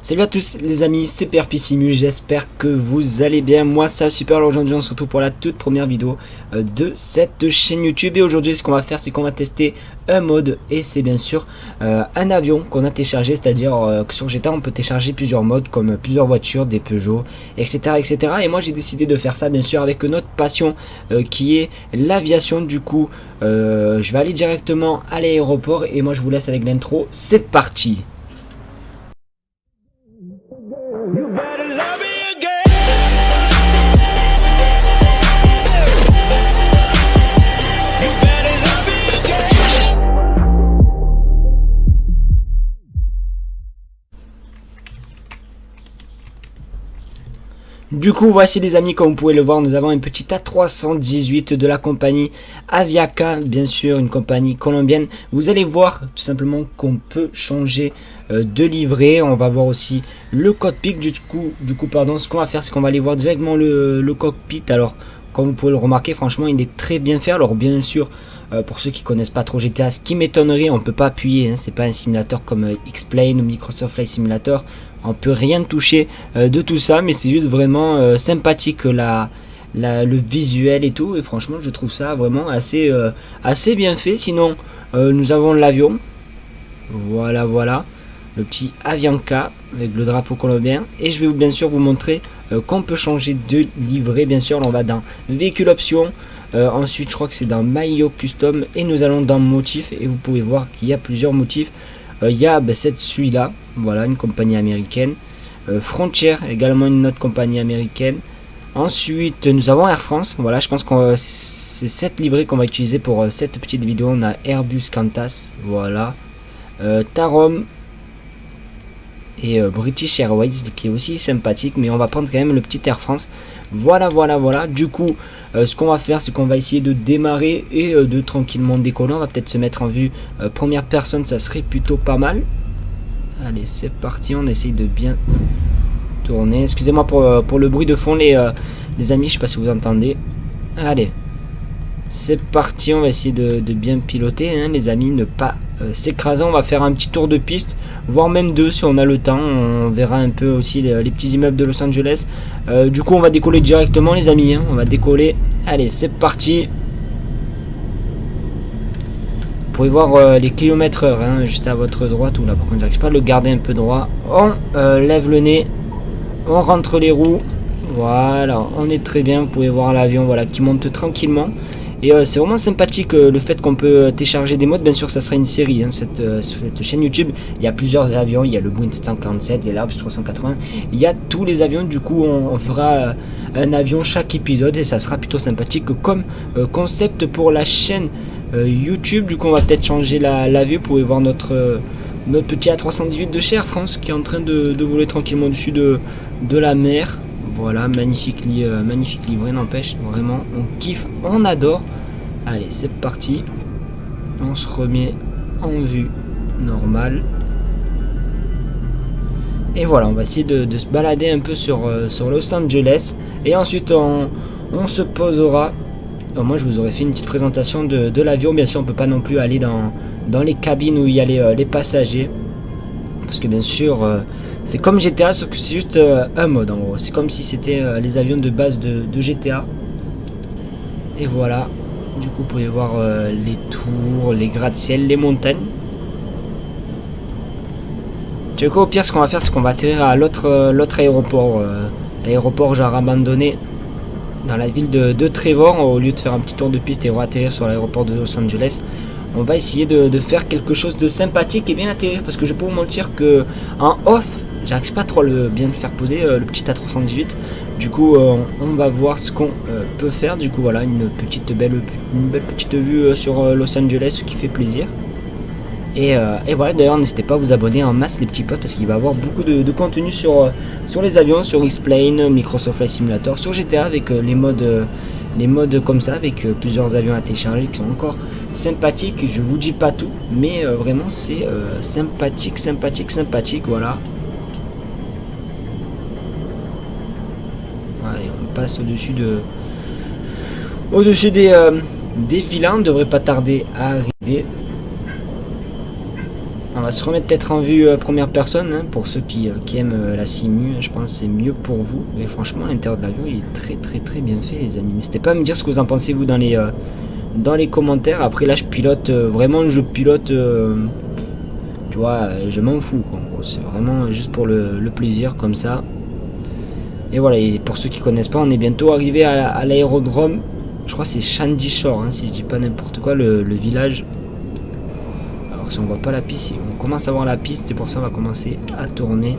Salut à tous les amis, c'est Perpissimus, j'espère que vous allez bien. Moi ça va super. Alors aujourd'hui on se retrouve pour la toute première vidéo de cette chaîne YouTube. Et aujourd'hui ce qu'on va faire, c'est qu'on va tester un mode. Et c'est bien sûr un avion qu'on a téléchargé. C'est-à-dire que sur GTA on peut télécharger plusieurs modes, comme plusieurs voitures, des Peugeot, etc. etc. Et moi j'ai décidé de faire ça bien sûr avec notre passion qui est l'aviation. Du coup je vais aller directement à l'aéroport. Et moi je vous laisse avec l'intro, c'est parti. You better love me again. You better love me again. Du coup voici les amis, comme vous pouvez le voir, nous avons une petite A318 de la compagnie Aviaca, bien sûr une compagnie colombienne. Vous allez voir tout simplement qu'on peut changer de livret. On va voir aussi le cockpit. Du coup ce qu'on va faire, c'est qu'on va aller voir directement le cockpit. Alors comme vous pouvez le remarquer, franchement il est très bien fait. Alors bien sûr pour ceux qui connaissent pas trop GTA, ce qui m'étonnerait, on peut pas appuyer, hein, c'est pas un simulateur comme X-Plane ou Microsoft Flight Simulator, on peut rien toucher de tout ça, mais c'est juste vraiment sympathique le visuel et tout. Et franchement je trouve ça vraiment assez bien fait. Sinon nous avons l'avion, voilà le petit Avianca avec le drapeau colombien. Et je vais bien sûr vous montrer qu'on peut changer de livret. Bien sûr là on va dans véhicule option, ensuite je crois que c'est dans maillot custom, et nous allons dans motif. Et vous pouvez voir qu'il y a plusieurs motifs. Il y a celui-là, voilà, une compagnie américaine. Frontier, également une autre compagnie américaine. Ensuite nous avons Air France, voilà, je pense que c'est cette livrée qu'on va utiliser pour cette petite vidéo. On a Airbus Qantas, voilà, Tarom et British Airways qui est aussi sympathique, mais on va prendre quand même le petit Air France. Voilà. Du coup ce qu'on va faire, c'est qu'on va essayer de démarrer et de tranquillement décoller. On va peut-être se mettre en vue première personne, ça serait plutôt pas mal. Allez, c'est parti, on essaye de bien tourner. Excusez-moi pour le bruit de fond les amis, je sais pas si vous entendez. Allez, c'est parti, on va essayer de bien piloter, hein, les amis, ne pas s'écraser. On va faire un petit tour de piste, voire même deux si on a le temps. On verra un peu aussi les petits immeubles de Los Angeles. Du coup on va décoller directement les amis, hein, on va décoller. Allez, c'est parti. Vous pouvez voir les kilomètres heure, hein, juste à votre droite. Ou là par contre j'arrive pas à le garder un peu droit. On lève le nez, on rentre les roues. Voilà, on est très bien. Vous pouvez voir l'avion, voilà, qui monte tranquillement. Et c'est vraiment sympathique le fait qu'on peut télécharger des modes. Bien sûr ça sera une série, hein, sur cette chaîne YouTube. Il y a plusieurs avions, il y a le Boeing 747, il y a l'Airbus 380, il y a tous les avions. Du coup on fera un avion chaque épisode, et ça sera plutôt sympathique comme concept pour la chaîne YouTube. Du coup on va peut-être changer la vue. Vous pouvez voir notre petit A318 de chez Air France qui est en train de voler tranquillement au-dessus de la mer. Voilà, magnifique livrée, n'empêche, vraiment, on kiffe, on adore. Allez, c'est parti. On se remet en vue normale. Et voilà, on va essayer de se balader un peu sur Los Angeles. Et ensuite, on se posera. Alors moi, je vous aurais fait une petite présentation de l'avion. Bien sûr, on ne peut pas non plus aller dans les cabines où il y a les passagers. Parce que bien sûr... c'est comme GTA, sauf que c'est juste un mode en gros. C'est comme si c'était les avions de base de GTA. Et voilà. Du coup, vous pouvez voir les tours, les gratte-ciel, les montagnes. Du coup, au pire, ce qu'on va faire, c'est qu'on va atterrir à l'autre aéroport. Aéroport genre abandonné dans la ville de Trevor. Au lieu de faire un petit tour de piste et atterrir sur l'aéroport de Los Angeles, on va essayer de faire quelque chose de sympathique et bien atterrir. Parce que je peux vous mentir que en off, j'arrive pas trop bien le faire poser, le petit A318. Du coup on va voir ce qu'on peut faire. Du coup voilà, une belle petite vue sur Los Angeles qui fait plaisir. Et voilà, d'ailleurs n'hésitez pas à vous abonner en masse les petits potes, parce qu'il va y avoir beaucoup de contenu sur les avions, sur X-Plane, Microsoft Flight Simulator, sur GTA, avec les modes comme ça, avec plusieurs avions à télécharger qui sont encore sympathiques. Je vous dis pas tout, mais vraiment c'est sympathique, voilà. Allez, on passe au-dessus des villas, on ne devrait pas tarder à arriver. On va va se remettre peut-être en vue première personne, hein, pour ceux qui aiment la simu, je pense que c'est mieux pour vous. Mais franchement, l'intérieur de l'avion, il est très bien fait, les amis. N'hésitez pas à me dire ce que vous en pensez, vous, dans les commentaires. Après, là, je pilote, vraiment, je pilote, tu vois, je m'en fous, quoi. En gros, c'est vraiment juste pour le plaisir, comme ça. Et voilà, et pour ceux qui connaissent pas, on est bientôt arrivé à l'aérodrome. Je crois que c'est Shandy Shore, hein, si je dis pas n'importe quoi, le village. Alors si on voit pas la piste, on commence à voir la piste, c'est pour ça on va commencer à tourner,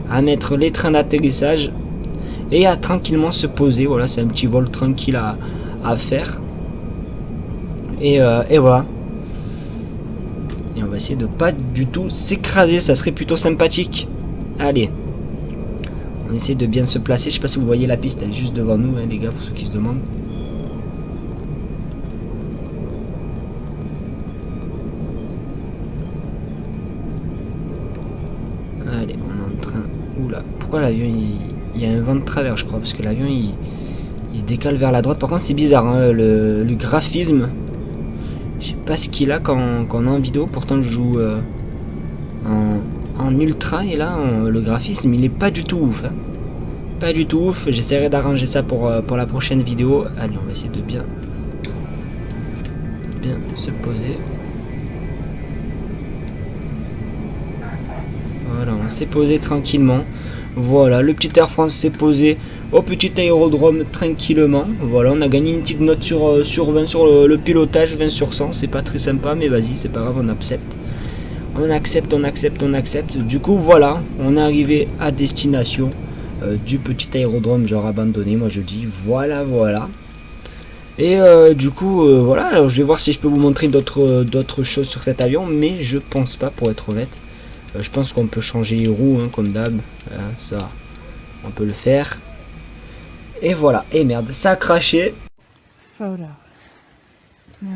à mettre les trains d'atterrissage et à tranquillement se poser. Voilà, c'est un petit vol tranquille à faire. Et voilà. Et on va essayer de pas du tout s'écraser, ça serait plutôt sympathique. Allez. On essaie de bien se placer. Je sais pas si vous voyez la piste, elle est juste devant nous, hein, les gars, pour ceux qui se demandent. Allez, on est en train... Oula, pourquoi l'avion il y a un vent de travers, je crois, parce que l'avion il se décale vers la droite. Par contre, c'est bizarre, hein, le graphisme. Je sais pas ce qu'il a quand on est en vidéo. Pourtant, je joue en ultra et là, le graphisme il est pas du tout ouf. Hein. Pas du tout ouf. J'essaierai d'arranger ça pour la prochaine vidéo. Allez, on va essayer de bien se poser. Voilà, on s'est posé tranquillement. Voilà, le petit Air France s'est posé au petit aérodrome tranquillement. Voilà, on a gagné une petite note sur 20 sur le pilotage, 20 sur 100. C'est pas très sympa, mais vas-y, c'est pas grave, on accepte. On accepte. Du coup, voilà, on est arrivé à destination du petit aérodrome, genre abandonné, moi je dis. Voilà. Et du coup, voilà, alors je vais voir si je peux vous montrer d'autres choses sur cet avion, mais je pense pas, pour être honnête. Je pense qu'on peut changer les roues, hein, comme d'hab. Voilà, ça, on peut le faire. Et voilà. Et merde, ça a craché. Photo. No.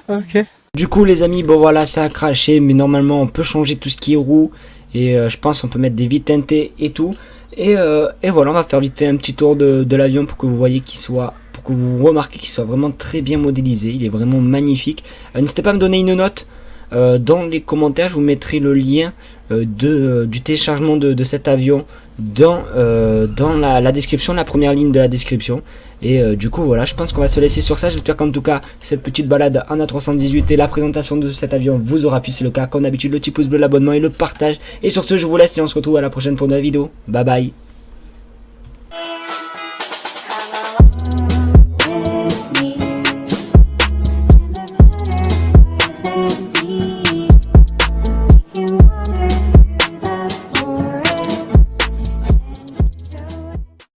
Ok. Du coup, les amis, bon voilà, ça a craché. Mais normalement, on peut changer tout ce qui est roue. Et je pense qu'on peut mettre des vitres teintées et tout. Et voilà, on va faire vite fait un petit tour de l'avion pour que vous voyez qu'il soit... Pour que vous remarquez qu'il soit vraiment très bien modélisé. Il est vraiment magnifique. N'hésitez pas à me donner une note. Dans les commentaires, je vous mettrai le lien du téléchargement de cet avion dans la description, la première ligne de la description. Et du coup voilà, je pense qu'on va se laisser sur ça. J'espère qu'en tout cas cette petite balade en A318 et la présentation de cet avion vous aura plu. C'est le cas, comme d'habitude, le petit pouce bleu, l'abonnement et le partage. Et sur ce, je vous laisse et on se retrouve à la prochaine pour une nouvelle vidéo. Bye bye.